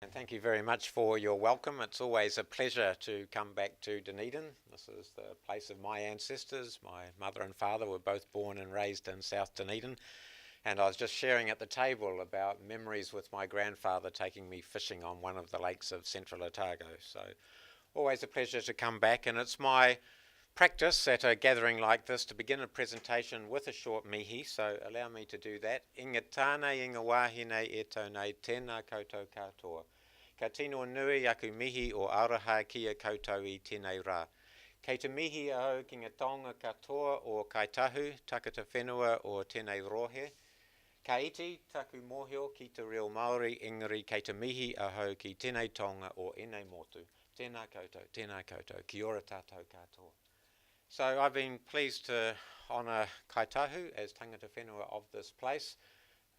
And thank you very much for your welcome. It's always a pleasure to come back to Dunedin. This is the place of my ancestors. My mother and father were both born and raised in South Dunedin. And I was just sharing at the table about memories with my grandfather taking me fishing on one of the lakes of central Otago. So always a pleasure to come back, and it's my practice at a gathering like this to begin a presentation with a short mihi, so allow me to do that. Inga tāna inga wāhine e taunei tēnā koutou katoa. Ka tino nui aku mihi o auraha kia koutou I tēnei rā. Kei te mihi au ki ngā tonga katoa o Kaitahu, takata whenua o tēnei rohe. Ka iti taku mōhio ki te reo Māori, engari kei te mihi ahau ki tēnei tonga o enei motu. Tēnā koutou, kia ora tātou katoa. So I've been pleased to honour Kaitahu as tangata whenua of this place,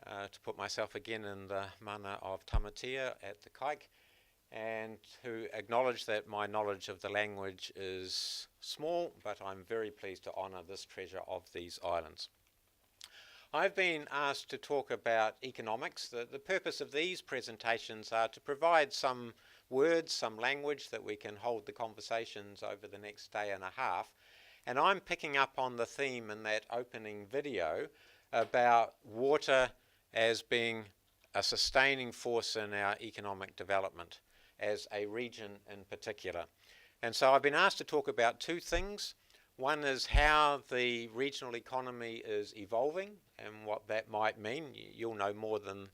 to put myself again in the mana of tamatia at the kaik, and to acknowledge that my knowledge of the language is small, but I'm very pleased to honour this treasure of these islands. I've been asked to talk about economics. The purpose of these presentations are to provide some words, some language that we can hold the conversations over the next day and a half. And I'm picking up on the theme in that opening video about water as being a sustaining force in our economic development as a region in particular. And so I've been asked to talk about two things. One is how the regional economy is evolving and what that might mean. You'll know more than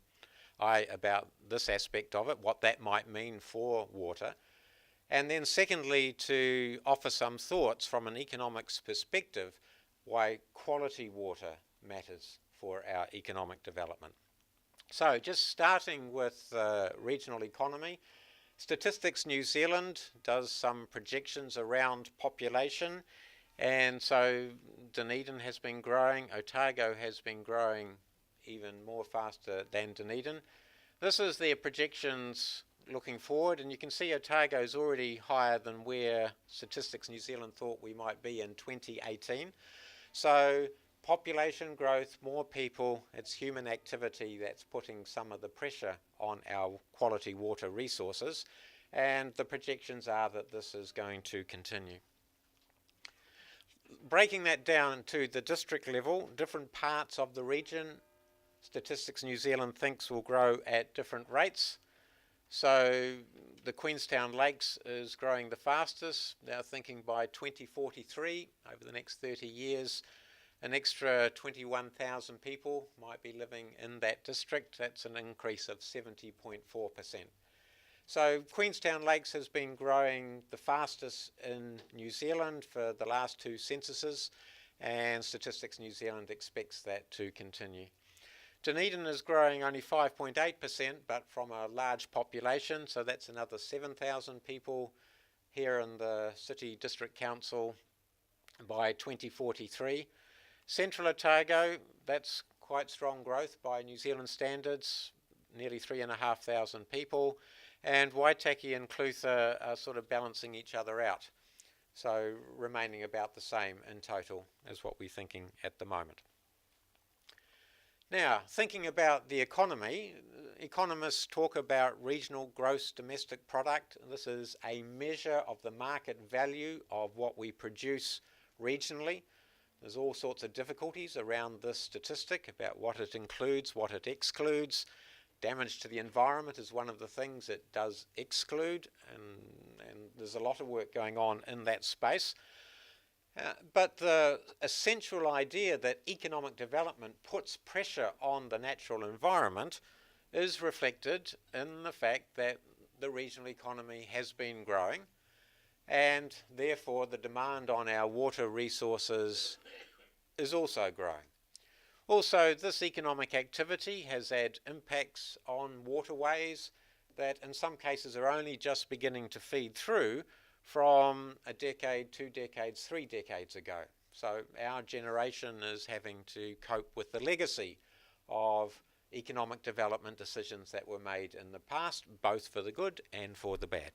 I about this aspect of it, what that might mean for water. And then secondly, to offer some thoughts from an economics perspective why quality water matters for our economic development. So just starting with regional economy, Statistics New Zealand does some projections around population, and so Dunedin has been growing, Otago has been growing even more faster than Dunedin. This is their projections looking forward, and you can see Otago is already higher than where Statistics New Zealand thought we might be in 2018. So population growth, more people, it's human activity that's putting some of the pressure on our quality water resources, and the projections are that this is going to continue. Breaking that down to the district level, different parts of the region, Statistics New Zealand thinks will grow at different rates. So the Queenstown Lakes is growing the fastest. They're thinking by 2043, over the next 30 years, an extra 21,000 people might be living in that district. That's an increase of 70.4%. So Queenstown Lakes has been growing the fastest in New Zealand for the last two censuses, and Statistics New Zealand expects that to continue. Dunedin is growing only 5.8%, but from a large population, so that's another 7,000 people here in the City District Council by 2043. Central Otago, that's quite strong growth by New Zealand standards, nearly 3,500 people, and Waitaki and Clutha are sort of balancing each other out, so remaining about the same in total as what we're thinking at the moment. Now, thinking about the economy, economists talk about regional gross domestic product. This is a measure of the market value of what we produce regionally. There's all sorts of difficulties around this statistic about what it includes, what it excludes. Damage to the environment is one of the things it does exclude, and there's a lot of work going on in that space. But the essential idea that economic development puts pressure on the natural environment is reflected in the fact that the regional economy has been growing, and therefore the demand on our water resources is also growing. Also, this economic activity has had impacts on waterways that in some cases are only just beginning to feed through from a decade, 2 decades, 3 decades ago. So our generation is having to cope with the legacy of economic development decisions that were made in the past, both for the good and for the bad.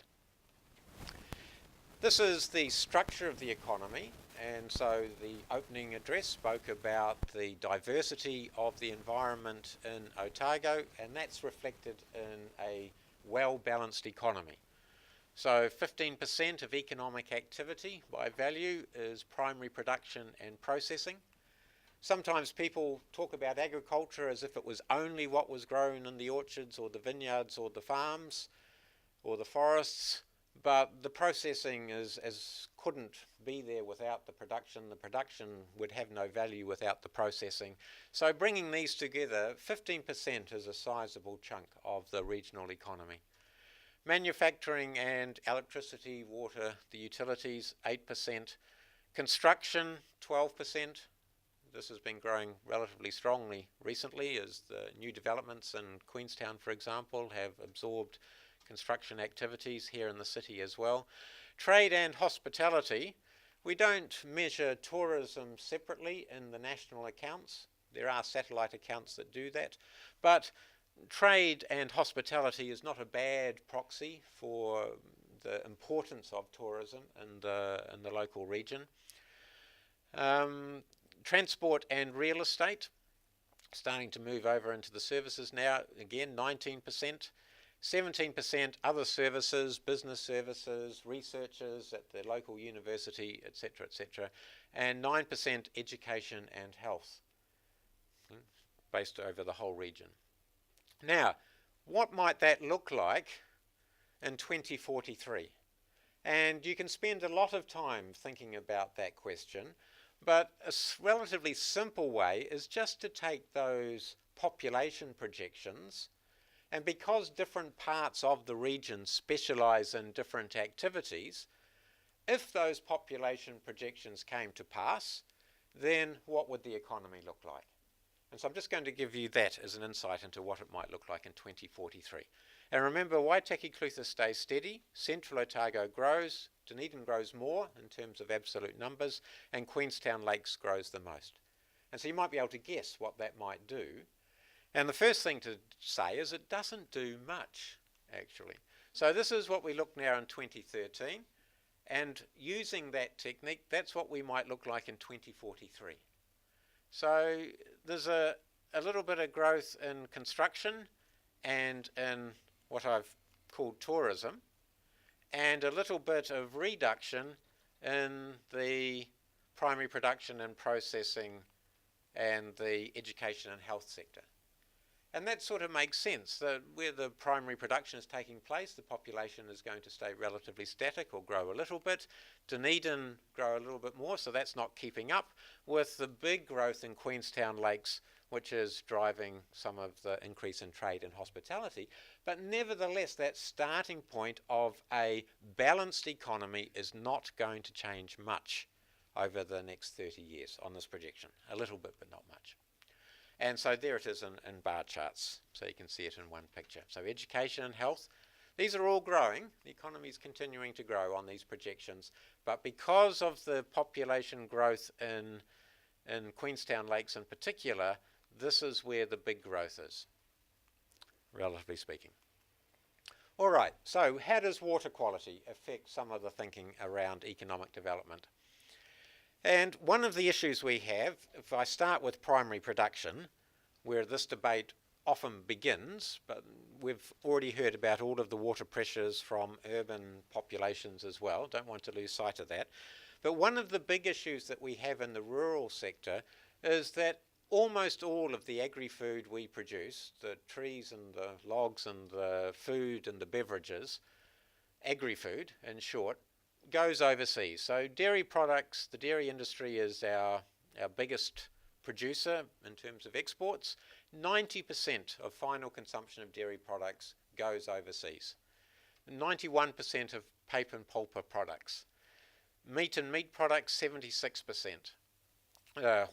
This is the structure of the economy, and so the opening address spoke about the diversity of the environment in Otago, and that's reflected in a well-balanced economy. So 15% of economic activity by value is primary production and processing. Sometimes people talk about agriculture as if it was only what was grown in the orchards or the vineyards or the farms or the forests, but the processing couldn't be there without the production. The production would have no value without the processing. So bringing these together, 15% is a sizable chunk of the regional economy. Manufacturing and electricity, water, the utilities, 8%. Construction, 12%. This has been growing relatively strongly recently as the new developments in Queenstown, for example, have absorbed construction activities here in the city as well. Trade and hospitality. We don't measure tourism separately in the national accounts. There are satellite accounts that do that, but trade and hospitality is not a bad proxy for the importance of tourism in the local region. Transport and real estate, starting to move over into the services now, again 19%. 17% other services, business services, researchers at the local university, etc., etc., and 9% education and health, based over the whole region. Now, what might that look like in 2043? And you can spend a lot of time thinking about that question, but a relatively simple way is just to take those population projections, and because different parts of the region specialise in different activities, if those population projections came to pass, then what would the economy look like? And so I'm just going to give you that as an insight into what it might look like in 2043. And remember, Waitaki-Clutha stays steady, Central Otago grows, Dunedin grows more in terms of absolute numbers, and Queenstown Lakes grows the most. And so you might be able to guess what that might do. And the first thing to say is it doesn't do much, actually. So this is what we look now in 2013, and using that technique, that's what we might look like in 2043. So there's a little bit of growth in construction and in what I've called tourism, and a little bit of reduction in the primary production and processing and the education and health sector. And that sort of makes sense, that where the primary production is taking place, the population is going to stay relatively static or grow a little bit. Dunedin grow a little bit more, so that's not keeping up with the big growth in Queenstown Lakes, which is driving some of the increase in trade and hospitality. But nevertheless, that starting point of a balanced economy is not going to change much over the next 30 years on this projection. A little bit, but not much. And so there it is in bar charts, so you can see it in one picture. So education and health, these are all growing. The economy is continuing to grow on these projections. But because of the population growth in Queenstown Lakes in particular, this is where the big growth is, relatively speaking. All right, so how does water quality affect some of the thinking around economic development? And one of the issues we have, if I start with primary production, where this debate often begins, but we've already heard about all of the water pressures from urban populations as well, don't want to lose sight of that. But one of the big issues that we have in the rural sector is that almost all of the agri-food we produce, the trees and the logs and the food and the beverages, agri-food in short, goes overseas. So dairy products, the dairy industry is our biggest producer in terms of exports. 90% of final consumption of dairy products goes overseas. 91% of paper and pulp products. Meat and meat products, 76%.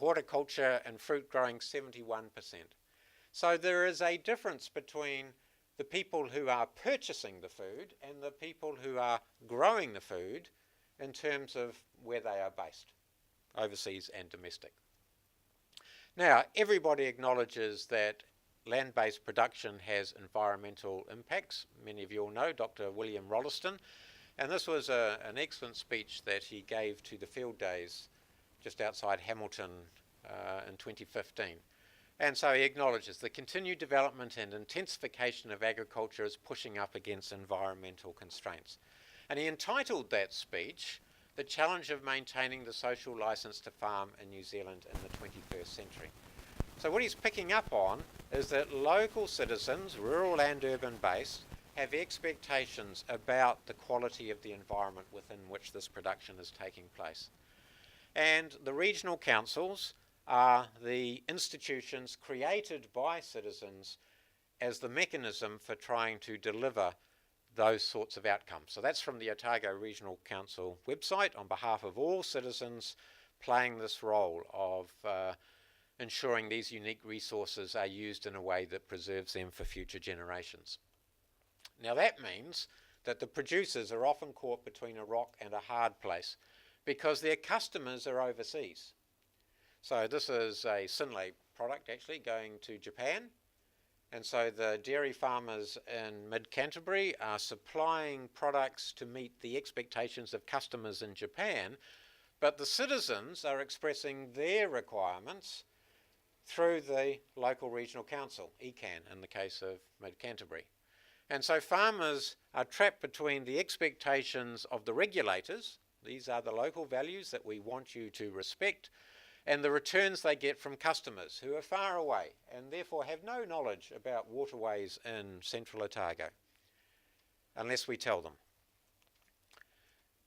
Horticulture and fruit growing, 71%. So there is a difference between the people who are purchasing the food and the people who are growing the food in terms of where they are based, overseas and domestic. Now, everybody acknowledges that land-based production has environmental impacts. Many of you all know Dr. William Rolleston, and this was an excellent speech that he gave to the field days just outside Hamilton in 2015. And so he acknowledges the continued development and intensification of agriculture is pushing up against environmental constraints. And he entitled that speech, "The Challenge of Maintaining the Social License to Farm in New Zealand in the 21st Century." So what he's picking up on is that local citizens, rural and urban based, have expectations about the quality of the environment within which this production is taking place. And the regional councils are the institutions created by citizens as the mechanism for trying to deliver those sorts of outcomes. So that's from the Otago Regional Council website on behalf of all citizens playing this role of ensuring these unique resources are used in a way that preserves them for future generations. Now that means that the producers are often caught between a rock and a hard place because their customers are overseas. So this is a Synlait product actually going to Japan. And so the dairy farmers in mid-Canterbury are supplying products to meet the expectations of customers in Japan, but the citizens are expressing their requirements through the local regional council, ECAN in the case of mid-Canterbury. And so farmers are trapped between the expectations of the regulators, these are the local values that we want you to respect, and the returns they get from customers who are far away and therefore have no knowledge about waterways in central Otago, unless we tell them.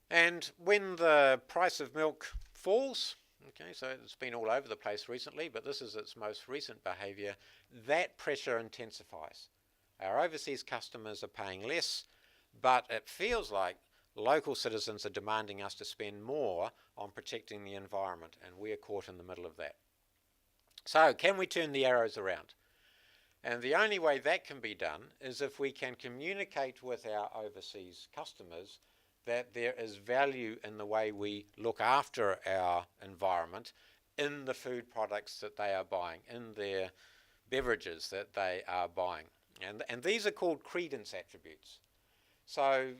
And when the price of milk falls, okay, so it's been all over the place recently, but this is its most recent behaviour, that pressure intensifies. Our overseas customers are paying less, but it feels like local citizens are demanding us to spend more on protecting the environment, and we are caught in the middle of that. So can we turn the arrows around? And the only way that can be done is if we can communicate with our overseas customers that there is value in the way we look after our environment in the food products that they are buying, in their beverages that they are buying. And these are called credence attributes. So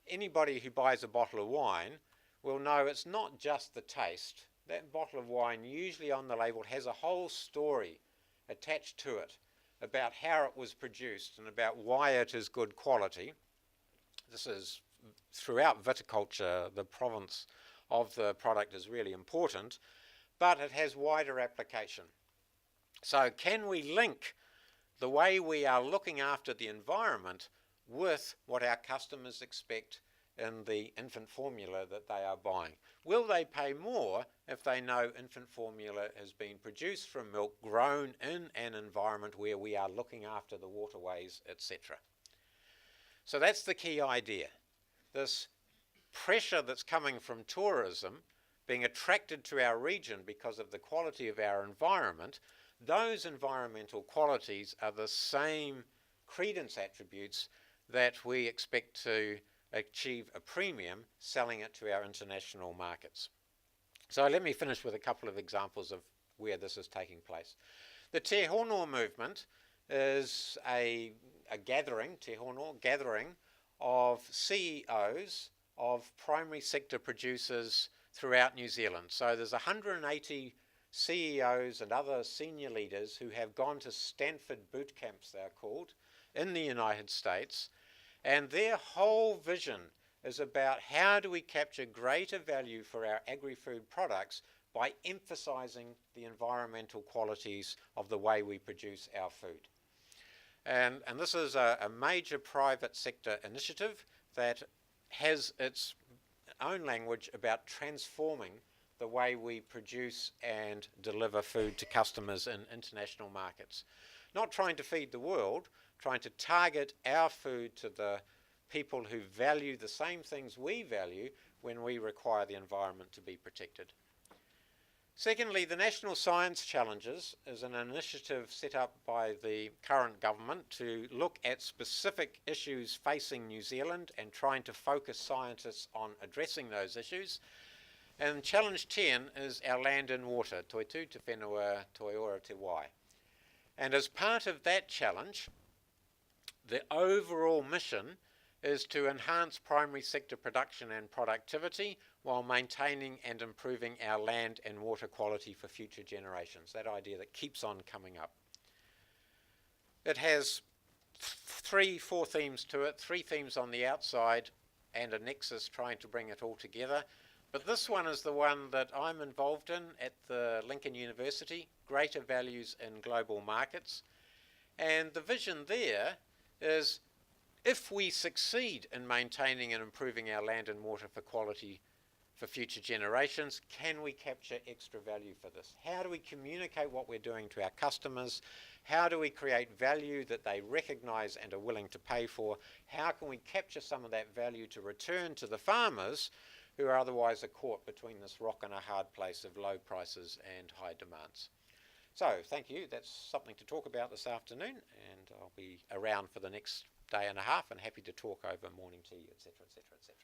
anybody who buys a bottle of wine will know it's not just the taste. That bottle of wine usually on the label has a whole story attached to it about how it was produced and about why it is good quality. This is throughout viticulture, the provenance of the product is really important, but it has wider application. So can we link the way we are looking after the environment with what our customers expect in the infant formula that they are buying? Will they pay more if they know infant formula has been produced from milk grown in an environment where we are looking after the waterways, etc.? So that's the key idea. This pressure that's coming from tourism being attracted to our region because of the quality of our environment, those environmental qualities are the same credence attributes that we expect to achieve a premium selling it to our international markets. So let me finish with a couple of examples of where this is taking place. The Te Hono movement is a gathering, Te Hono, gathering of CEOs of primary sector producers throughout New Zealand. So there's 180 CEOs and other senior leaders who have gone to Stanford boot camps, they're called, in the United States, and their whole vision is about how do we capture greater value for our agri-food products by emphasizing the environmental qualities of the way we produce our food. And this is a major private sector initiative that has its own language about transforming the way we produce and deliver food to customers in international markets. Not trying to feed the world, trying to target our food to the people who value the same things we value when we require the environment to be protected. Secondly, the National Science Challenges is an initiative set up by the current government to look at specific issues facing New Zealand and trying to focus scientists on addressing those issues. And Challenge 10 is our land and water, Toitu Te Whenua Toi Ora Te Wai. And as part of that challenge, the overall mission is to enhance primary sector production and productivity while maintaining and improving our land and water quality for future generations. That idea that keeps on coming up. It has four themes to it, three themes on the outside and a nexus trying to bring it all together. But this one is the one that I'm involved in at the Lincoln University, Greater Values in Global Markets. And the vision there is, if we succeed in maintaining and improving our land and water for quality for future generations, can we capture extra value for this? How do we communicate what we're doing to our customers? How do we create value that they recognise and are willing to pay for? How can we capture some of that value to return to the farmers who are otherwise caught between this rock and a hard place of low prices and high demands? So thank you. That's something to talk about this afternoon, and I'll be around for the next day and a half and happy to talk over morning tea, etc., etc., etc.